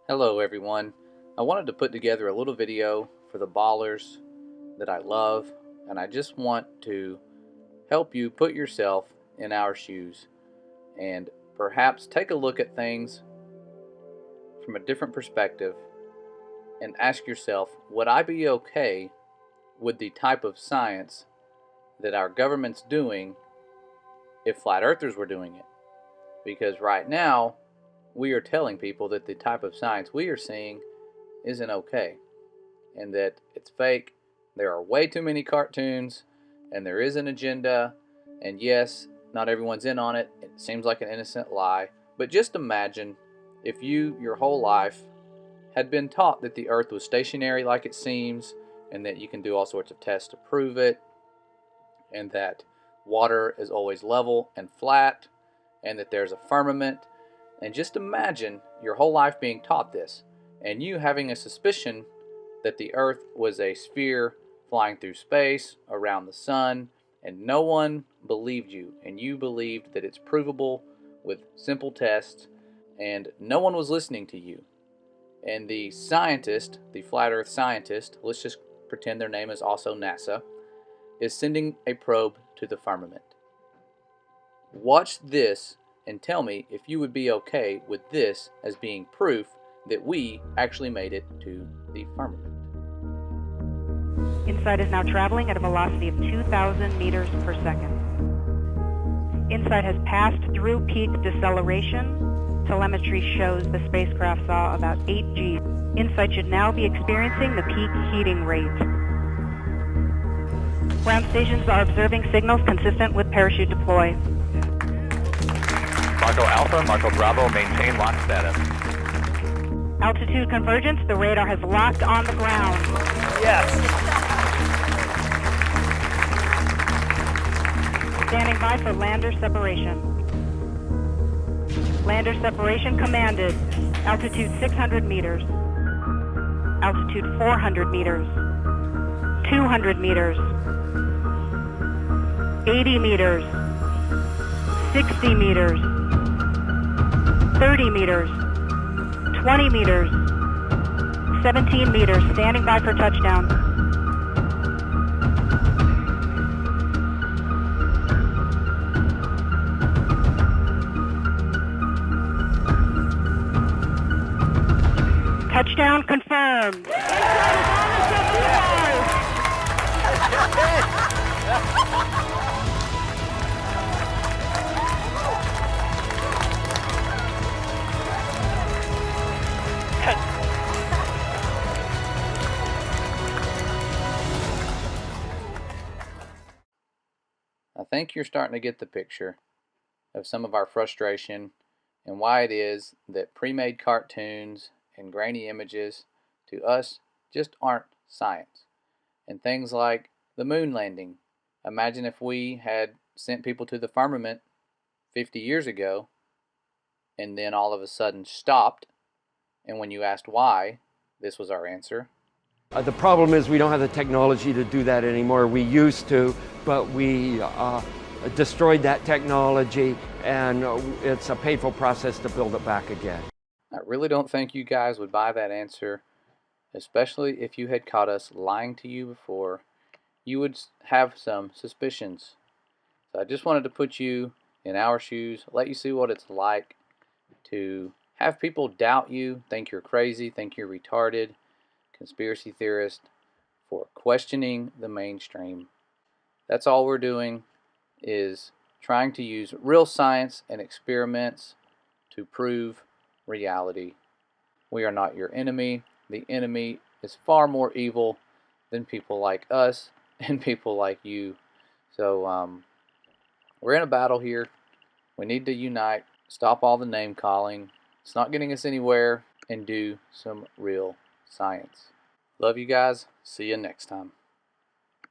Hello everyone. I wanted to put together a little video for the ballers that I love, and I just want to help you put yourself in our shoes and perhaps take a look at things from a different perspective and ask yourself, would I be okay with the type of science that our government's doing if flat earthers were doing it? Because right now we are telling people that the type of science we are seeing isn't okay, and that it's fake. There are way too many cartoons, and there is an agenda, and yes, not everyone's in on it. It seems like an innocent lie, but just imagine if you, your whole life, had been taught that the earth was stationary like it seems, and that you can do all sorts of tests to prove it, and that water is always level and flat, and that there's a firmament. And just imagine your whole life being taught this, and you having a suspicion that the earth was a sphere flying through space around the sun, and no one believed you, and you believed that it's provable with simple tests, and no one was listening to you. And the scientist, the flat earth scientist, let's just pretend their name is also NASA, is sending a probe to the firmament. Watch this and tell me if you would be okay with this as being proof that we actually made it to the firmament. InSight is now traveling at a velocity of 2,000 meters per second. InSight has passed through peak deceleration. Telemetry shows the spacecraft saw about 8 G. InSight should now be experiencing the peak heating rate. Ground stations are observing signals consistent with parachute deploy. Marco Alpha, Marco Bravo, maintain lock status. Altitude convergence, the radar has locked on the ground. Yes. Standing by for lander separation. Lander separation commanded. Altitude 600 meters. Altitude 400 meters. 200 meters. 80 meters. 60 meters. 30 meters. 20 meters. 17 meters. Standing by for touchdown. Touchdown confirmed. I think you're starting to get the picture of some of our frustration and why it is that pre-made cartoons and grainy images to us just aren't science. And things like the moon landing. Imagine if we had sent people to the firmament 50 years ago and then all of a sudden stopped, and when you asked why, this was our answer. The problem is we don't have the technology to do that anymore. We used to, but we destroyed that technology, and it's a painful process to build it back again. I really don't think you guys would buy that answer, especially if you had caught us lying to you before. You would have some suspicions. So I just wanted to put you in our shoes, let you see what it's like to have people doubt you, think you're crazy, think you're retarded, conspiracy theorist, for questioning the mainstream. That's all we're doing, is trying to use real science and experiments to prove reality. We are not your enemy. The enemy is far more evil than people like us and people like you. So we're in a battle here. We need to unite, stop all the name calling. It's not getting us anywhere, and do some real science. Love you guys. See you next time.